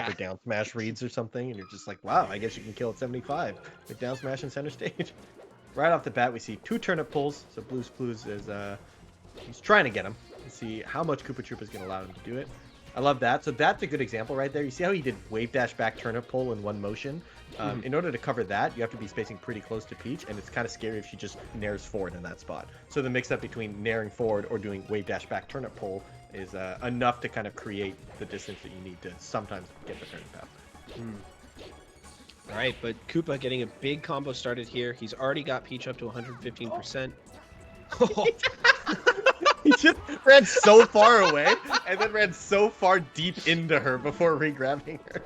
for down smash reads or something, and you're just like, wow, I guess you can kill at 75 with down smash in center stage. Right off the bat, we see 2 turnip pulls, so Blues Clues is he's trying to get him to see how much KoopaTroopa is going to allow him to do it. I love that. So that's a good example right there. You see how he did wave dash back turnip pull in one motion? In order to cover that, you have to be spacing pretty close to Peach, and it's kind of scary if she just nairs forward in that spot. So the mix-up between nairing forward or doing wave dash back turnip pull is enough to kind of create the distance that you need to sometimes get the turnip out. All right, but Koopa getting a big combo started here. He's already got Peach up to 115%. He just ran so far away and then ran so far deep into her before re-grabbing her.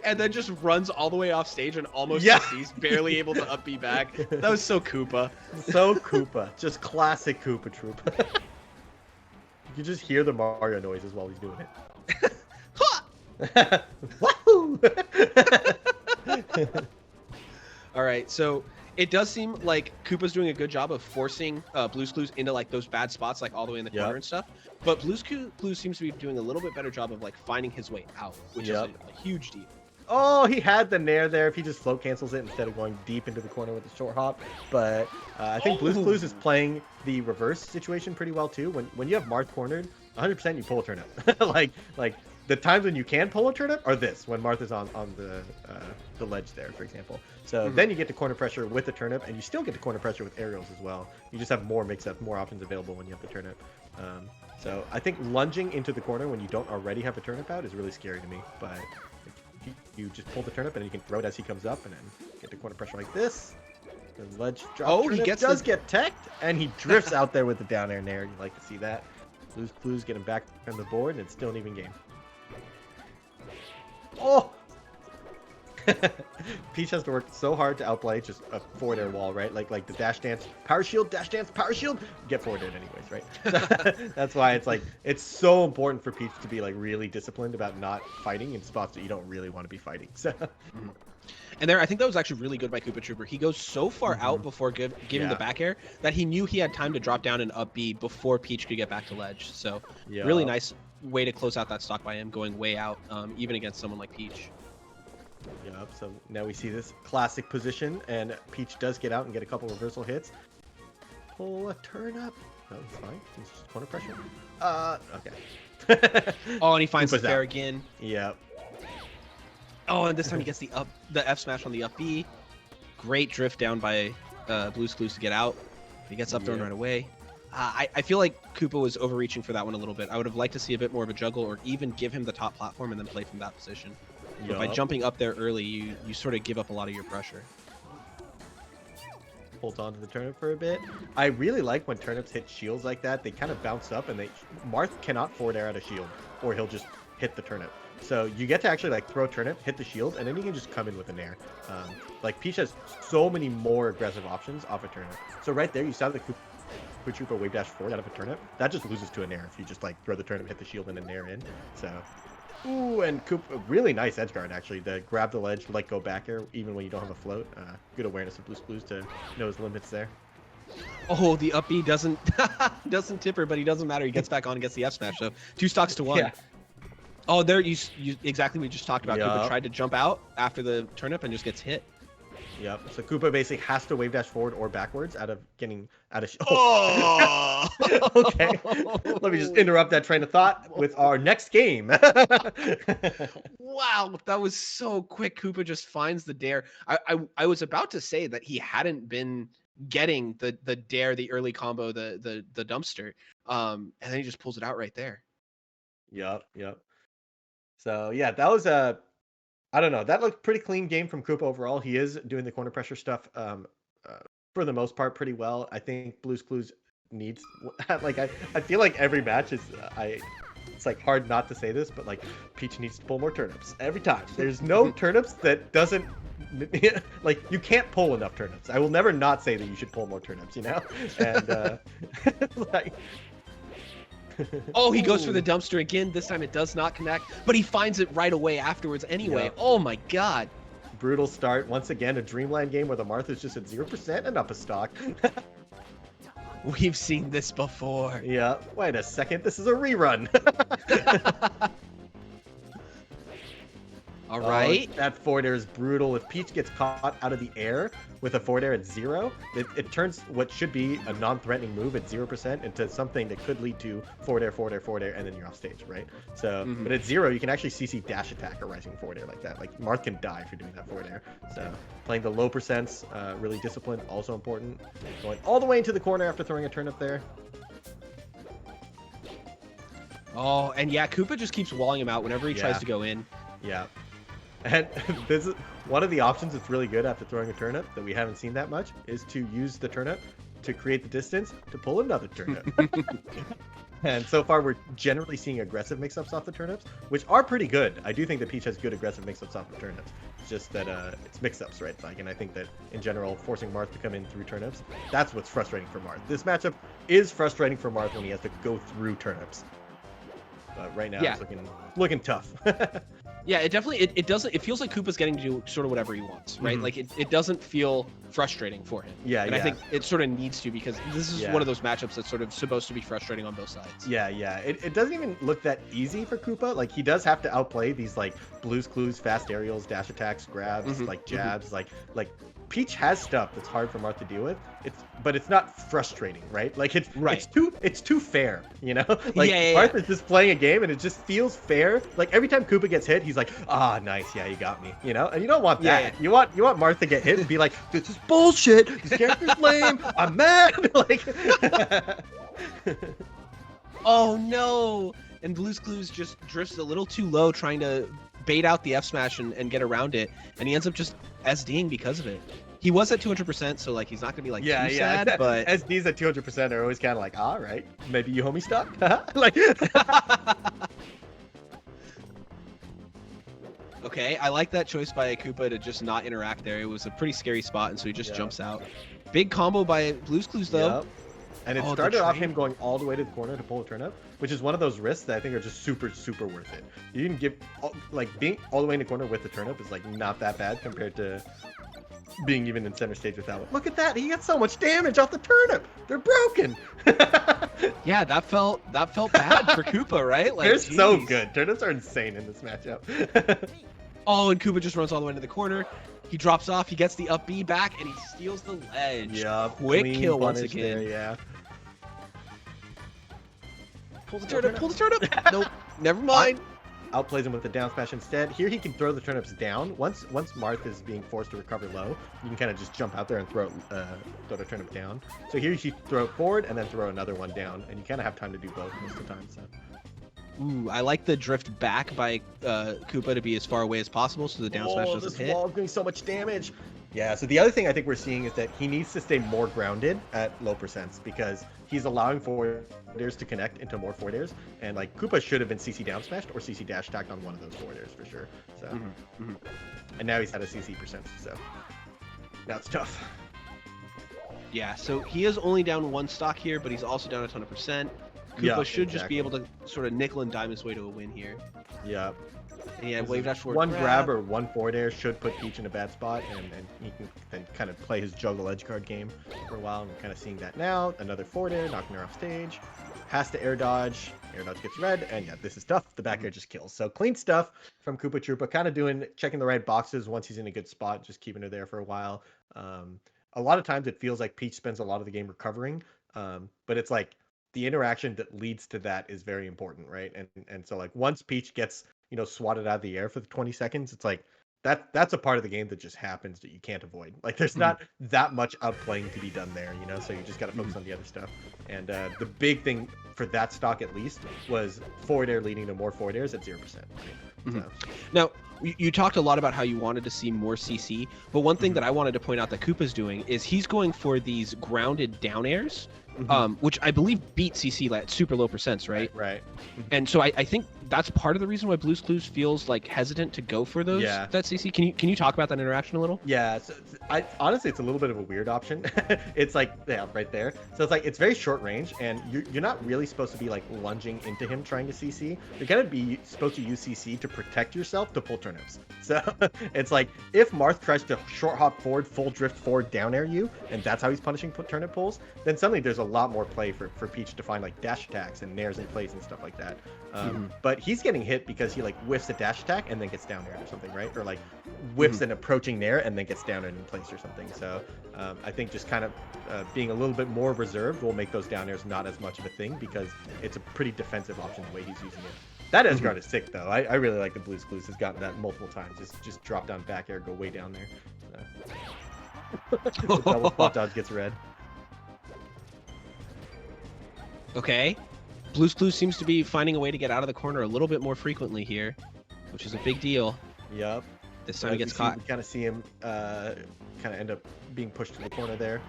And then just runs all the way off stage and almost succeeds, barely able to up B back. That was so Koopa. So Koopa. Just classic KoopaTroopa. You can just hear the Mario noises while he's doing it. Wahoo! All right, so it does seem like Koopa's doing a good job of forcing Blue's Clues into like those bad spots, like all the way in the corner and stuff. But Blue's Clues seems to be doing a little bit better job of like finding his way out, which is a huge deal. Oh, he had the nair there if he just float cancels it instead of going deep into the corner with the short hop. But I think Blue's Clues is playing the reverse situation pretty well too. When you have Marth cornered, 100% you pull a turnip. like the times when you can pull a turnip are this, when Marth is on the ledge there, for example. So then you get to corner pressure with the turnip, and you still get to corner pressure with aerials as well. You just have more mix-up, more options available when you have the turnip. So I think lunging into the corner when you don't already have a turnip out is really scary to me. But you just pull the turnip, and then you can throw it as he comes up, and then get the corner pressure like this. The ledge drop he does get teched, and he drifts out there with the down air nair. You like to see that. Blue's Clues getting back on the board, and it's still an even game. Oh! Peach has to work so hard to outplay just a forward air wall, right? Like the dash dance, power shield, get forward air anyways, right? That's why it's so important for Peach to be like really disciplined about not fighting in spots that you don't really want to be fighting. So. And there, I think that was actually really good by KoopaTroopa. He goes so far out before giving the back air that he knew he had time to drop down and up B before Peach could get back to ledge. So really nice way to close out that stock by him, going way out, even against someone like Peach. Yep, so now we see this classic position, and Peach does get out and get a couple reversal hits. Pull a turn up. No, it's fine. It's just corner pressure. Okay. Oh, and he finds the fair again. Yep. Oh, and this time he gets the F smash on the up B. Great drift down by Blue's Clues to get out. He gets up thrown right away. I feel like Koopa was overreaching for that one a little bit. I would have liked to see a bit more of a juggle, or even give him the top platform and then play from that position. But by jumping up there early, you sort of give up a lot of your pressure. Holds on to the turnip for a bit. I really like when turnips hit shields like that. They kind of bounce up, and Marth cannot forward air out a shield, or he'll just hit the turnip. So you get to actually like throw a turnip, hit the shield, and then you can just come in with an air. Like Peach has so many more aggressive options off a turnip. So right there, you saw the KoopaTroopa wave dash forward out of a turnip. That just loses to an air if you just like throw the turnip, hit the shield, and an air in. So. Ooh, and Koopa, really nice edge guard actually. The grab the ledge, let go back air, even when you don't have a float. Good awareness of Blue's Clues to know his limits there. Oh, the up B doesn't tip her, but he doesn't matter. He gets back on and gets the F smash. So 2 stocks to 1. Yeah. Oh, there you exactly what we just talked about. Koopa tried to jump out after the turnip and just gets hit. Yep. So Koopa basically has to wave dash forward or backwards out of getting out of. Oh. Okay. Let me just interrupt that train of thought with our next game. Wow, that was so quick. Koopa just finds the dare. I was about to say that he hadn't been getting the dare, the early combo, the dumpster, and then he just pulls it out right there. Yep. So yeah, that was a. I don't know. That looked pretty clean game from Koopa overall. He is doing the corner pressure stuff for the most part pretty well. I think Blue's Clues needs like I feel like every match is it's like hard not to say this, but like Peach needs to pull more turnips every time. There's no turnips that doesn't like you can't pull enough turnips. I will never not say that you should pull more turnips, you know? And like oh, he goes for the dumpster again. This time it does not connect, but he finds it right away afterwards anyway. Yep. Oh my god. Brutal start. Once again, a Dreamland game where the Marth is just at 0% and up a stock. We've seen this before. Yeah. Wait a second. This is a rerun. All right. That forward air is brutal. If Peach gets caught out of the air with a forward air at 0, it turns what should be a non-threatening move at 0% into something that could lead to forward air, and then you're off stage, right? So, but at 0, you can actually CC dash attack a rising forward air like that. Like, Marth can die if you're doing that forward air. So, playing the low percents, really disciplined, also important. Going all the way into the corner after throwing a turnip there. Oh, and yeah, Koopa just keeps walling him out whenever he tries to go in. Yeah. And this is one of the options that's really good after throwing a turnip that we haven't seen that much is to use the turnip to create the distance to pull another turnip. And so far, we're generally seeing aggressive mix-ups off the turnips, which are pretty good. I do think that Peach has good aggressive mix-ups off the turnips. It's just that it's mix-ups, right? Like, and I think that in general, forcing Marth to come in through turnips, that's what's frustrating for Marth. This matchup is frustrating for Marth when he has to go through turnips. But right now, it's looking tough. Yeah, it definitely it doesn't. It feels like Koopa's getting to do sort of whatever he wants, right? Like it doesn't feel frustrating for him. Yeah, and I think it sort of needs to, because this is one of those matchups that's sort of supposed to be frustrating on both sides. Yeah. It doesn't even look that easy for Koopa. Like, he does have to outplay these like Blue's Clues, fast aerials, dash attacks, grabs, like jabs, like Peach has stuff that's hard for Marth to deal with. But it's not frustrating, right? Like it's too fair, you know? Like Marth is just playing a game and it just feels fair. Like every time Koopa gets hit, he's like, "Ah, nice, yeah, you got me," you know? And you don't want that. You want Marth to get hit and be like, "This is bullshit. This character's lame. I'm mad." Like oh no! And Blue's Clues just drifts a little too low, trying to bait out the F smash and get around it, and he ends up just SDing because of it. He was at 200%, so like he's not gonna be like too sad, but SDs at 200% are always kind of like, all right, maybe you homie stuck. Like, okay, I like that choice by Koopa to just not interact there. It was a pretty scary spot, and so he just jumps out. Big combo by Blue's Clues though. Yep. And it started off him going all the way to the corner to pull a turnip, which is one of those risks that I think are just super, super worth it. You can give, like, being all the way in the corner with the turnip is, like, not that bad compared to being even in center stage without it. Look at that. He got so much damage off the turnip. They're broken. Yeah, that felt bad for Koopa, right? Like, they're so good. Turnips are insane in this matchup. Oh, and Koopa just runs all the way into the corner. He drops off. He gets the up B back, and he steals the ledge. Yeah, quick kill once again. There, yeah. Pull the turnip. Pull the turnip. Nope. Never mind. Outplays him with the down smash instead. Here he can throw the turnips down. Once Marth is being forced to recover low, you can kind of just jump out there and throw the turnip down. So here you throw it forward and then throw another one down, and you kind of have time to do both most of the time. So. Ooh, I like the drift back by Koopa to be as far away as possible so the down smash doesn't hit. This wall is doing so much damage. Yeah, so the other thing I think we're seeing is that he needs to stay more grounded at low percents because he's allowing forward airs to connect into more forward airs. And like Koopa should have been CC down smashed or CC dash attacked on one of those forward airs for sure. So, and now he's at a CC percent, so now it's tough. Yeah, so he is only down one stock here, but he's also down a ton of percent. Koopa should just be able to sort of nickel and dime his way to a win here. Yeah. And yeah, wave dash forward. One grab or one forward air should put Peach in a bad spot, and he can then kind of play his juggle edge guard game for a while. And we're kind of seeing that now. Another forward air, knocking her off stage. Has to air dodge. Air dodge gets red, and yeah, this is tough. The back air just kills. So clean stuff from KoopaTroopa. Kind of checking the right boxes once he's in a good spot, just keeping her there for a while. A lot of times it feels like Peach spends a lot of the game recovering, but it's like the interaction that leads to that is very important, right? And so like once Peach gets swatted out of the air for the 20 seconds, it's like that's a part of the game that just happens that you can't avoid. Like there's not that much outplaying to be done there, so you just got to focus on the other stuff. And the big thing for that stock at least was forward air leading to more forward airs at 0%. Right? So. Now, you talked a lot about how you wanted to see more CC, but one thing that I wanted to point out that Koopa's doing is he's going for these grounded down airs, which I believe beat CC at super low percents, right? Right. And so I think that's part of the reason why Blue's Clues feels like hesitant to go for those that CC. Can you talk about that interaction a little? Yeah, so honestly it's a little bit of a weird option. It's like right there. So it's like it's very short range, and you're not really supposed to be like lunging into him trying to CC. You're gonna be supposed to use CC to protect yourself to pull turnips. So it's like if Marth tries to short hop forward, full drift forward, down air you, and that's how he's punishing turnip pulls, then suddenly there's a lot more play for Peach to find like dash attacks and nairs in place and stuff like that. But but he's getting hit because he like whiffs a dash attack and then gets down air or something, right? Or like whiffs an approaching nair and then gets down air in place or something. So I think just kind of being a little bit more reserved will make those down airs not as much of a thing because it's a pretty defensive option the way he's using it. That edge guard is sick though. I really like the Blues Clues. Has gotten that multiple times. Just drop down back air, go way down there. So. The double spot dodge gets red. Okay. Blues Clues seems to be finding a way to get out of the corner a little bit more frequently here, which is a big deal. Yep. This time he gets caught. We kind of see him kind of end up being pushed to the corner there.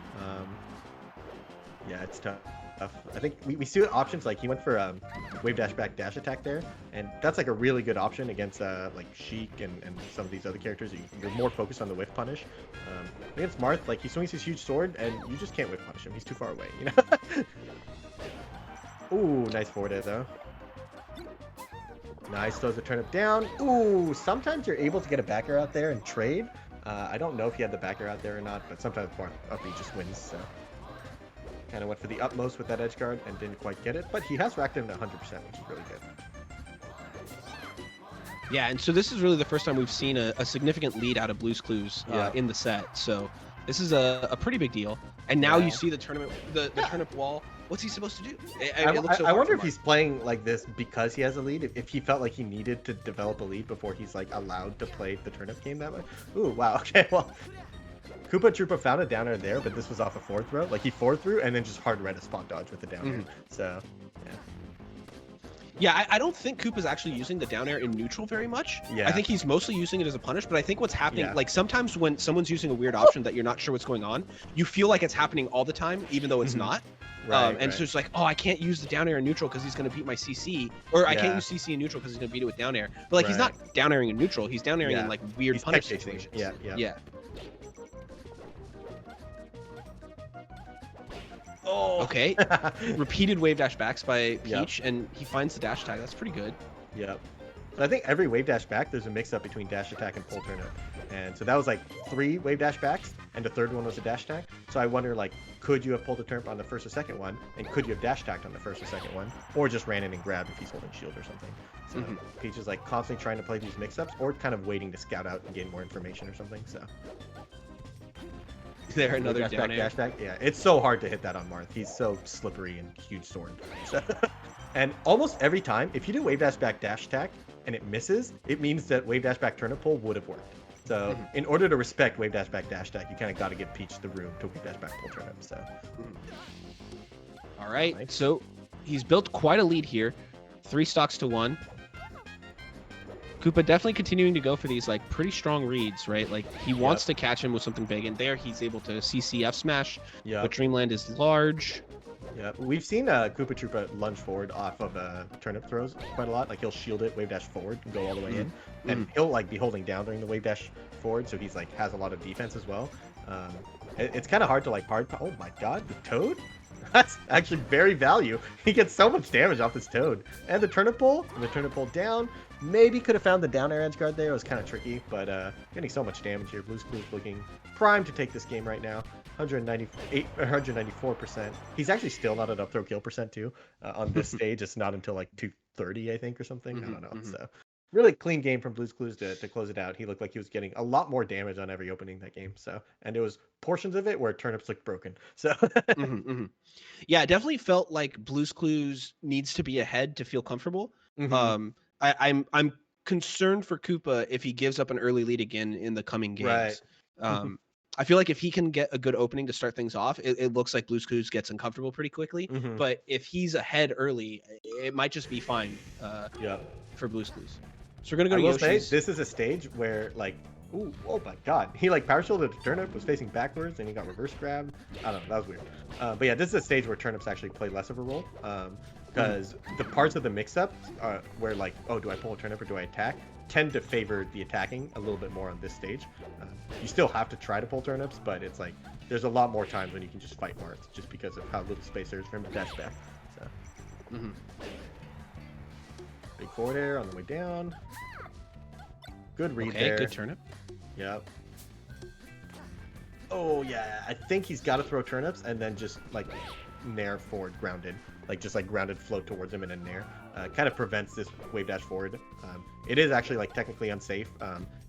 Yeah, it's tough. I think we see options like he went for wave dash back dash attack there, and that's like a really good option against like Sheik and some of these other characters. You're more focused on the whiff punish. Against Marth, like he swings his huge sword and you just can't whiff punish him. He's too far away, you know. Ooh, nice forward air though. Nice, throws the turnip down. Ooh, sometimes you're able to get a backer out there and trade. I don't know if he had the backer out there or not, but sometimes up he just wins. So kind of went for the utmost with that edge guard and didn't quite get it, but he has racked him to 100%, which is really good. Yeah, and so this is really the first time we've seen a significant lead out of Blues Clues in the set. So this is a pretty big deal. And now you see the tournament, the turnip wall. What's he supposed to do? I wonder if he's playing like this because he has a lead. If he felt like he needed to develop a lead before he's like allowed to play the turnip game that way. Ooh, wow. Okay, well, KoopaTroopa found a down air there, but this was off a forward throw. Like he forward threw and then just hard read a spot dodge with the down air. So, yeah. Yeah, I don't think Koopa's actually using the down air in neutral very much. Yeah. I think he's mostly using it as a punish, but I think what's happening, like sometimes when someone's using a weird option that you're not sure what's going on, you feel like it's happening all the time, even though it's not. Right. So it's like, oh, I can't use the down air in neutral because he's going to beat my CC, or I can't use CC in neutral because he's going to beat it with down air. But like he's not down airing in neutral, he's down airing in like weird punish situations. Yeah. Oh. Okay. Repeated wave dash backs by Peach, and he finds the dash tag. That's pretty good. Yep. But I think every wave dash back, there's a mix-up between dash attack and pull turnip. And so that was like 3 wave dash backs, and the third one was a dash attack. So I wonder, like, could you have pulled the turnip on the first or second one, and could you have dash attacked on the first or second one, or just ran in and grabbed if he's holding shield or something. So Peach is like constantly trying to play these mix-ups, or kind of waiting to scout out and gain more information or something. So there another dash back, dash back. Yeah, it's so hard to hit that on Marth. He's so slippery and huge sword. So, and almost every time, if you do wave dash back dash attack and it misses, it means that wave dash back turnip pull would have worked. So in order to respect wave dash back dash attack, you kind of got to give Peach the room to wave dash back pull turnip. So all right, nice. So he's built quite a lead here, 3 stocks to 1. Koopa definitely continuing to go for these like pretty strong reads, right? Like he wants to catch him with something big, and there he's able to CCF smash. But Dreamland is large. Yeah, we've seen KoopaTroopa lunge forward off of turnip throws quite a lot. Like he'll shield it, wave dash forward, and go all the way in, and he'll like be holding down during the wave dash forward, so he's like has a lot of defense as well. It's kind of hard to like Oh my God, the toad! That's actually very value. He gets so much damage off this toad, and the turnip pull down. Maybe could have found the down air edge guard there. It was kind of tricky, but getting so much damage here. Blues Clues looking primed to take this game right now. 194%. He's actually still not at up throw kill percent too on this stage. It's not until like 230, I think, or something. I don't know. So really clean game from Blues Clues to close it out. He looked like he was getting a lot more damage on every opening that game. So, and it was portions of it where turnips looked broken. So yeah, it definitely felt like Blues Clues needs to be ahead to feel comfortable. I'm concerned for Koopa if he gives up an early lead again in the coming games. Right. I feel like if he can get a good opening to start things off, it looks like Blues Clues gets uncomfortable pretty quickly. But if he's ahead early, it might just be fine for Blues Clues. So we're going to go to Yoshi's. This is a stage where, like, oh my God. He, like, power shielded the turnip, was facing backwards, and he got reverse grabbed. I don't know. That was weird. But yeah, this is a stage where turnips actually play less of a role. Because the parts of the mix-up where, like, oh, do I pull a turnip or do I attack, tend to favor the attacking a little bit more on this stage. You still have to try to pull turnips, but it's like there's a lot more times when you can just fight Marth just because of how little space there is for him to dash back. So. Big forward air on the way down. Good read there. Good turnip. Yep. Oh yeah, I think he's got to throw turnips and then just like nair forward grounded, like just like grounded float towards him in a nair. Kind of prevents this wave dash forward. It is actually like technically unsafe.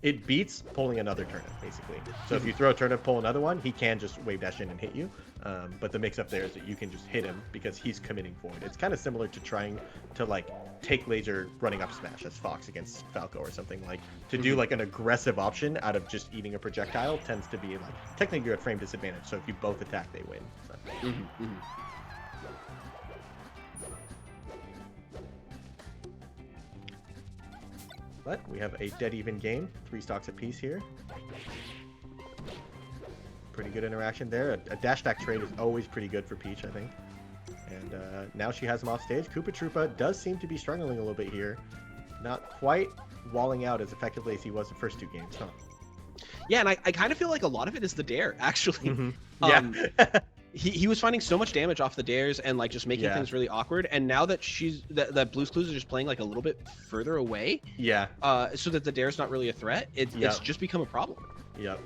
It beats pulling another turnip basically. So if you throw a turnip, pull another one, he can just wave dash in and hit you. But the mix up there is that you can just hit him because he's committing forward. It's kind of similar to trying to like take laser running up smash as Fox against Falco or something. Like to do like an aggressive option out of just eating a projectile tends to be like technically you're at frame disadvantage. So if you both attack, they win. So. But we have a dead even game, 3 stocks apiece here. Pretty good interaction there. A dash attack trade is always pretty good for Peach, I think. And now she has him off stage. Koopa does seem to be struggling a little bit here. Not quite walling out as effectively as he was the first 2 games, huh? Yeah, and I kind of feel like a lot of it is the dare, actually. Yeah. He was finding so much damage off the dares and like just making Yeah. things really awkward. And now that that Blue's Clues are just playing like a little bit further away, Yeah. so that the dare's not really a threat, it's just become a problem. Yep.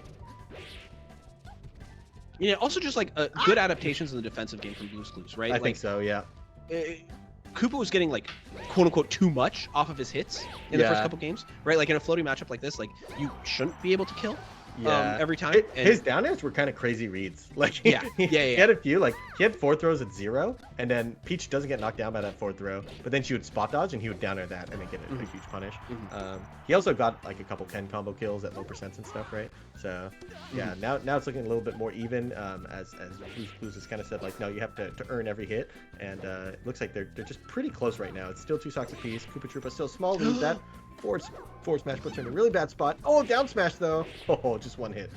You know, also just like good adaptations in the defensive game from Blue's Clues, right? I think so, yeah. Koopa was getting like quote unquote too much off of his hits in the first couple games, right? Like in a floating matchup like this, like you shouldn't be able to kill every time. His down airs were kind of crazy reads. Like he had a few, like he had 4 throws at 0, and then Peach doesn't get knocked down by that 4th throw, but then she would spot dodge and he would down air that and then get a huge punish. He also got like a couple 10 combo kills at low percents and stuff, right? So yeah, now it's looking a little bit more even. As Blues has kind of said, like no, you have to earn every hit, and it looks like they're just pretty close right now. It's still 2 stocks apiece. KoopaTroopa still small lead. That forward smash puts her in a really bad spot. Oh, down smash though. Oh, just 1 hit.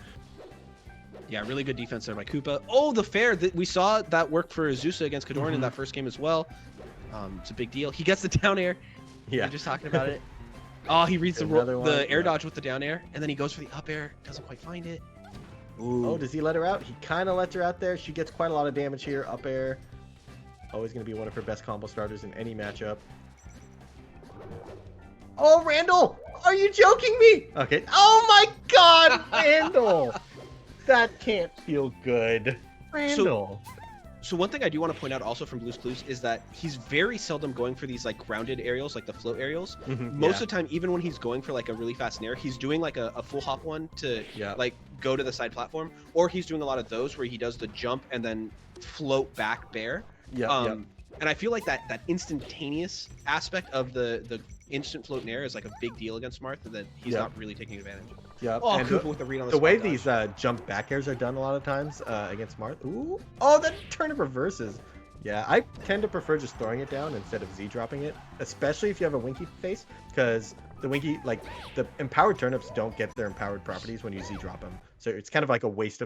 Yeah, really good defense there by Koopa. Oh, the fair that we saw that worked for Azusa against Kadoran in that first game as well. It's a big deal. He gets the down air. Yeah, we're just talking about it. Oh, he reads the air dodge with the down air, and then he goes for the up air. Doesn't quite find it. Ooh. Oh, does he let her out? He kind of lets her out there. She gets quite a lot of damage here. Up air. Always going to be one of her best combo starters in any matchup. Oh, Randall! Are you joking me? Okay. Oh my God, Randall! That can't feel good. Randall. So one thing I do want to point out also from Blue's Clues is that he's very seldom going for these like grounded aerials, like the float aerials. Most of the time, even when he's going for like a really fast nair, he's doing like a full hop one to like go to the side platform, or he's doing a lot of those where he does the jump and then float back bear. And I feel like that instantaneous aspect of the instant float nair is like a big deal against Marth, that he's not really taking advantage. Oh, and Koopa with the read on the way dodge. These jump back airs are done a lot of times against Marth. Ooh. Oh, that turnip reverses. Yeah, I tend to prefer just throwing it down instead of Z dropping it, especially if you have a Winky face, because the Winky, like the empowered turnips don't get their empowered properties when you Z drop them. So it's kind of like a waste of